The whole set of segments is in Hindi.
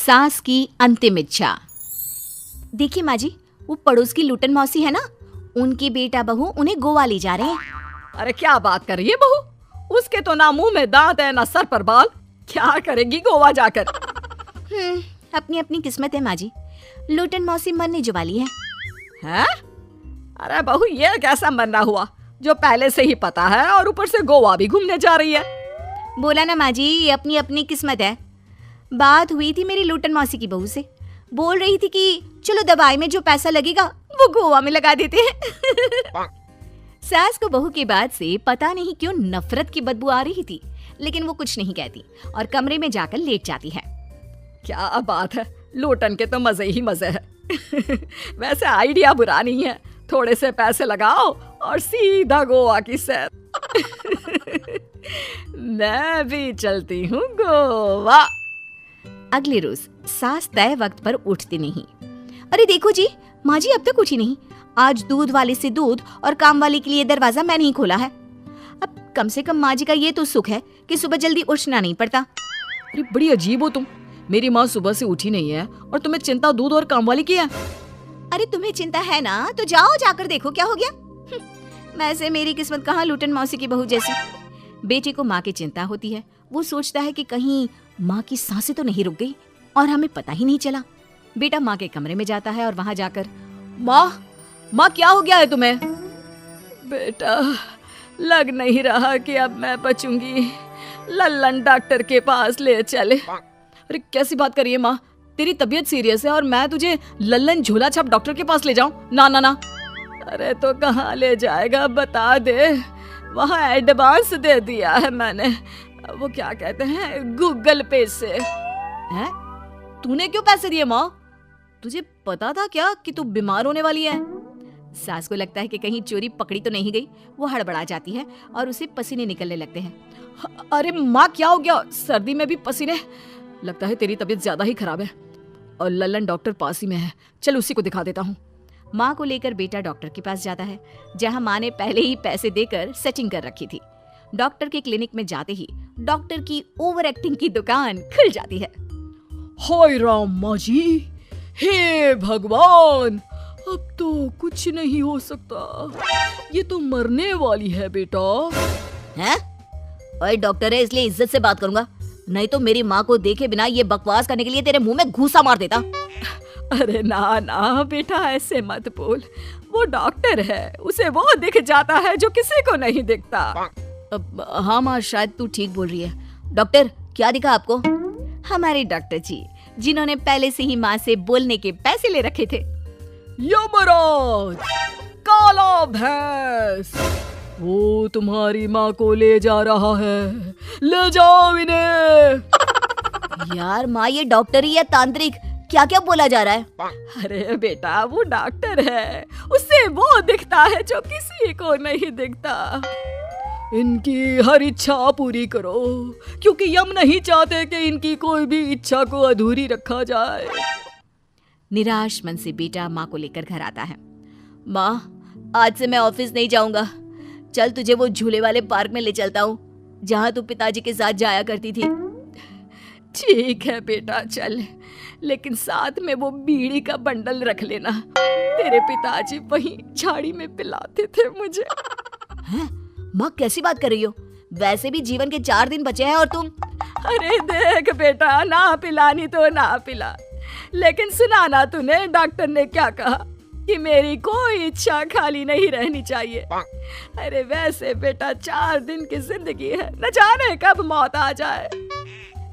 सास की अंतिम इच्छा। देखिए माँ जी, वो पड़ोस की लूटन मौसी है ना, उनकी बेटा बहू उन्हें गोवा ले जा रहे हैं। अरे क्या बात कर रही है बहू, उसके तो ना मुंह में दांत है ना सर पर बाल, क्या करेगी गोवा जाकर। अपनी अपनी किस्मत है माँ जी, लूटन मौसी मरने जो वाली है। हैं? अरे बहू ये कैसा मरना हुआ जो पहले से ही पता है और ऊपर से गोवा भी घूमने जा रही है। बोला ना माँ जी, ये अपनी अपनी किस्मत है। बात हुई थी मेरी लूटन मौसी की बहू से, बोल रही थी कि चलो दवाई में जो पैसा लगेगा वो गोवा में लगा देते हैं। सास को बहू की बात से पता नहीं क्यों नफरत की बदबू आ रही थी, लेकिन वो कुछ नहीं कहती और कमरे में जाकर लेट जाती है। क्या बात है, लूटन के तो मजे ही मजे है। वैसे आइडिया बुरा नहीं है, थोड़े से पैसे लगाओ और सीधा गोवा की सैर। मैं भी चलती हूँ गोवा। अगले रोज सास तय वक्त पर उठती नहीं। अरे देखो जी, माँ जी अब तक उठी नहीं। आज दूध वाले से दूध और काम वाले के लिए दरवाजा मैंने ही खोला है। अब कम से कम माँ जी का ये तो सुख है कि सुबह जल्दी उठना नहीं पड़ता। अरे बड़ी अजीब हो तुम, मेरी माँ सुबह से उठी नहीं है और तुम्हें चिंता दूध और काम वाली की है। अरे तुम्हें चिंता है ना तो जाओ जाकर देखो क्या हो गया। वैसे मेरी किस्मत कहाँ लूटन मौसी की बहू जैसी। बेटे को माँ की चिंता होती है, वो सोचता है कि कहीं माँ की सांसें तो नहीं रुक गई और हमें पता ही नहीं चला। बेटा माँ के कमरे में जाता है और वहाँ जाकर, माँ क्या हो गया है तुम्हें? बेटा लग नहीं रहा कि अब मैं बचूंगी, लल्लन डॉक्टर के पास ले चले। अरे कैसी बात करिए माँ, तेरी तबीयत सीरियस है और मैं तुझे लल्लन झोला छाप डॉक्टर के पास ले जाऊं? ना ना ना। अरे तो कहाँ ले जाएगा बता दे, वहाँ एडवांस दे दिया है मैंने, वो क्या कहते हैं गूगल पे से। हैं? तूने क्यों पैसे दिए माँ? तुझे पता था क्या कि तू बीमार होने वाली है? सास को लगता है कि कहीं चोरी पकड़ी तो नहीं गई। वो हड़बड़ा जाती है और उसे पसीने निकलने लगते हैं। अरे माँ क्या हो गया, सर्दी में भी पसीने? लगता है तेरी तबीयत ज्यादा ही खराब है और लल्लन डॉक्टर पास ही में है, चल उसी को दिखा देता हूँ। माँ को लेकर बेटा डॉक्टर के पास जाता है, जहाँ माँ ने पहले ही पैसे देकर सेटिंग कर रखी थी। डॉक्टर के क्लिनिक में जाते ही डॉक्टर की ओवर एक्टिंग की दुकान खुल जाती है। हाय राम माँ जी, हे भगवान, अब तो कुछ नहीं हो सकता, ये तो मरने वाली है बेटा। हैं? ओए डॉक्टर है इसलिए इज्जत से बात करूंगा, नहीं तो मेरी माँ को देखे बिना ये बकवास करने के लिए तेरे मुंह में घूसा मार देता। अरे ना ना बेटा ऐसे मत बोल, वो डॉक्टर है, उसे वो दिख जाता है जो किसी को नहीं दिखता। हाँ माँ शायद तू ठीक बोल रही है। डॉक्टर क्या दिखा आपको? हमारे डॉक्टर जी, जिन्होंने पहले से ही माँ से बोलने के पैसे ले रखे थे। यमराज, काला भैंस, वो तुम्हारी माँ को ले जा रहा है, ले जाओ इन्हें। यार माँ ये डॉक्टर ही या तांत्रिक, क्या क्या बोला जा रहा है? अरे बेटा वो डॉक्टर है, उससे वो दिखता है जो किसी को नहीं दिखता। इनकी हर इच्छा पूरी करो, क्योंकि यम नहीं चाहते कि इनकी कोई भी इच्छा को अधूरी रखा जाए। निराश मन से बेटा माँ को लेकर घर आता है। माँ आज से मैं ऑफिस नहीं जाऊंगा, चल तुझे वो झूले वाले पार्क में ले चलता हूँ जहाँ तू पिताजी के साथ जाया करती थी। ठीक है बेटा चल, लेकिन साथ में वो बीड़ी का बंडल रख लेना, तेरे पिताजी वहीं झाड़ी में पिलाते थे मुझे। हैं? माँ कैसी बात कर रही हो? वैसे भी जीवन के 4 दिन बचे हैं और तुम। अरे देख बेटा, ना पिलानी तो ना पिला, लेकिन सुना ना तूने डॉक्टर ने क्या कहा कि मेरी कोई इच्छा खाली नहीं रहनी चाहिए। अरे वैसे बेटा 4 दिन की जिंदगी है, न जाने कब मौत आ जाए।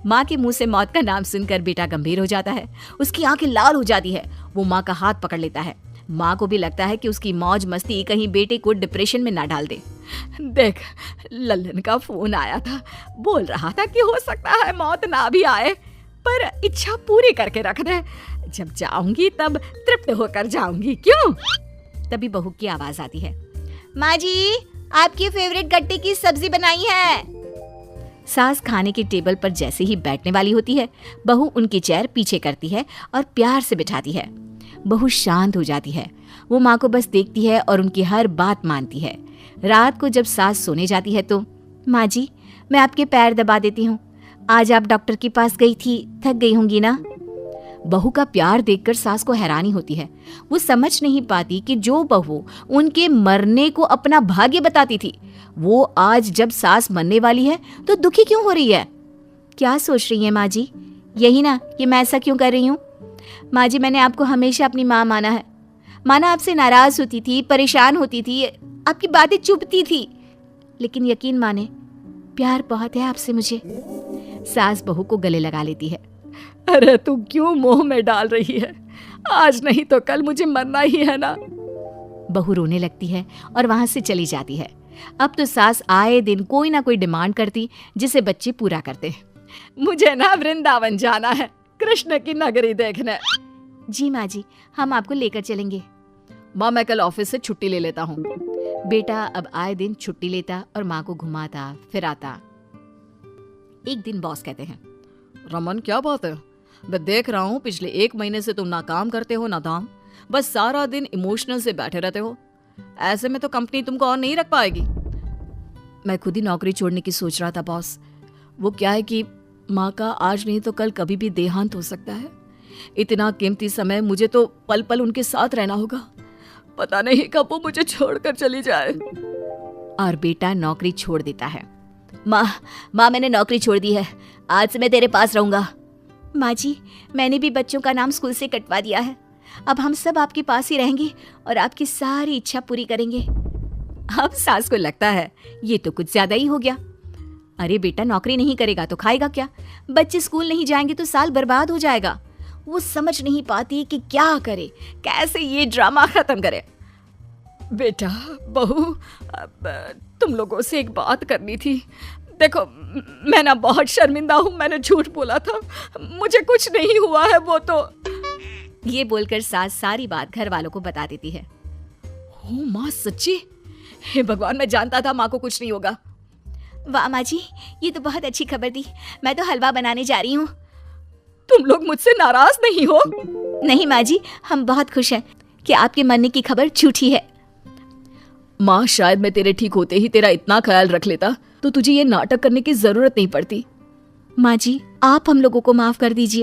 माँ के मुंह से मौत का नाम सुनकर बेटा गंभीर हो जाता है, उसकी आंखें लाल हो जाती है। वो माँ का हाथ पकड़ लेता है। माँ को भी लगता है कि उसकी मौज मस्ती कहीं बेटे को डिप्रेशन में ना डाल दे। देख लल्लन का फोन आया था, बोल रहा था कि हो सकता है मौत ना भी आए, पर इच्छा पूरी करके रख दे, जब जाऊंगी तब तृप्त होकर जाऊंगी, क्यों? तभी बहू की आवाज आती है, माँ जी आपकी फेवरेट गट्टे की सब्जी बनाई है। सास खाने के टेबल पर जैसे ही बैठने वाली होती है, बहू उनकी चेयर पीछे करती है और प्यार से बिठाती है। बहू शांत हो जाती है, वो माँ को बस देखती है और उनकी हर बात मानती है। रात को जब सास सोने जाती है तो, माँ जी मैं आपके पैर दबा देती हूँ, आज आप डॉक्टर के पास गई थी, थक गई होंगी ना? बहू का प्यार देखकर सास को हैरानी होती है। वो समझ नहीं पाती कि जो बहू उनके मरने को अपना भाग्य बताती थी, वो आज जब सास मरने वाली है तो दुखी क्यों हो रही है। क्या सोच रही है माँ जी? यही ना कि मैं ऐसा क्यों कर रही हूँ? माँ जी, मैंने आपको हमेशा अपनी माँ माना है। माना आपसे नाराज होती थी, परेशान होती थी, आपकी बातें चुभती थी, लेकिन यकीन माने प्यार बहुत है आपसे मुझे। सास बहू को गले लगा लेती है। अरे तू क्यों मोह में डाल रही है? आज नहीं तो कल मुझे मरना ही है ना। बहू रोने लगती है और वहां से चली जाती है। अब तो सास आए दिन कोई ना कोई डिमांड करती जिसे बच्चे पूरा करते। मुझे ना वृंदावन जाना है, कृष्ण की नगरी देखने। जी माँ जी, हम आपको लेकर चलेंगे। माँ, मैं कल ऑफिस से छुट्टी ले लेता हूँ। बेटा अब आए दिन छुट्टी लेता और माँ को घुमाता फिराता। एक दिन बॉस कहते हैं, रमन क्या बात है? मैं देख रहा हूँ पिछले 1 महीने से तुम ना काम करते हो ना दाम, बस सारा दिन इमोशनल से बैठे रहते हो। ऐसे में तो कंपनी तुमको और नहीं रख पाएगी। मैं खुद ही नौकरी छोड़ने की सोच रहा था बॉस। वो क्या है कि माँ का आज नहीं तो कल कभी भी देहांत हो सकता है। इतना कीमती समय मुझे तो पल पल उनके साथ रहना होगा। पता नहीं कब वो मुझे छोड़कर चली जाए। और बेटा नौकरी छोड़ देता है। माँ मैंने नौकरी छोड़ दी है, आज से मैं तेरे पास रहूंगा। माँ जी, मैंने भी बच्चों का नाम स्कूल से कटवा दिया है। अब हम सब आपके पास ही रहेंगे और आपकी सारी इच्छा पूरी करेंगे। अब सास को लगता है ये तो कुछ ज्यादा ही हो गया। अरे बेटा, नौकरी नहीं करेगा तो खाएगा क्या? बच्चे स्कूल नहीं जाएंगे तो साल बर्बाद हो जाएगा। वो समझ नहीं पाती कि क्या करे, कैसे ये ड्रामा खत्म करे। बेटा, बहू, तुम लोगों से एक बात करनी थी। देखो, मैं ना बहुत शर्मिंदा हूँ, मैंने झूठ बोला था, मुझे कुछ नहीं हुआ है। वो तो ये बोलकर सास सारी बात घर वालों को बता देती है। ओ माँ, सच्ची? हे भगवान, मैं जानता था माँ को कुछ नहीं होगा। वाह माँ जी, ये तो बहुत अच्छी खबर दी। मैं तो हलवा बनाने जा रही हूँ। तुम लोग मुझसे नाराज नहीं हो? नहीं माँ जी, हम बहुत खुश हैं कि आपके मरने की खबर झूठी है। माँ, शायद मैं तेरे ठीक होते ही तेरा इतना ख्याल रख लेता तो तुझे ये नाटक करने की जरूरत नहीं पड़ती। माँ जी, आप हम लोगों को माफ कर दीजिए।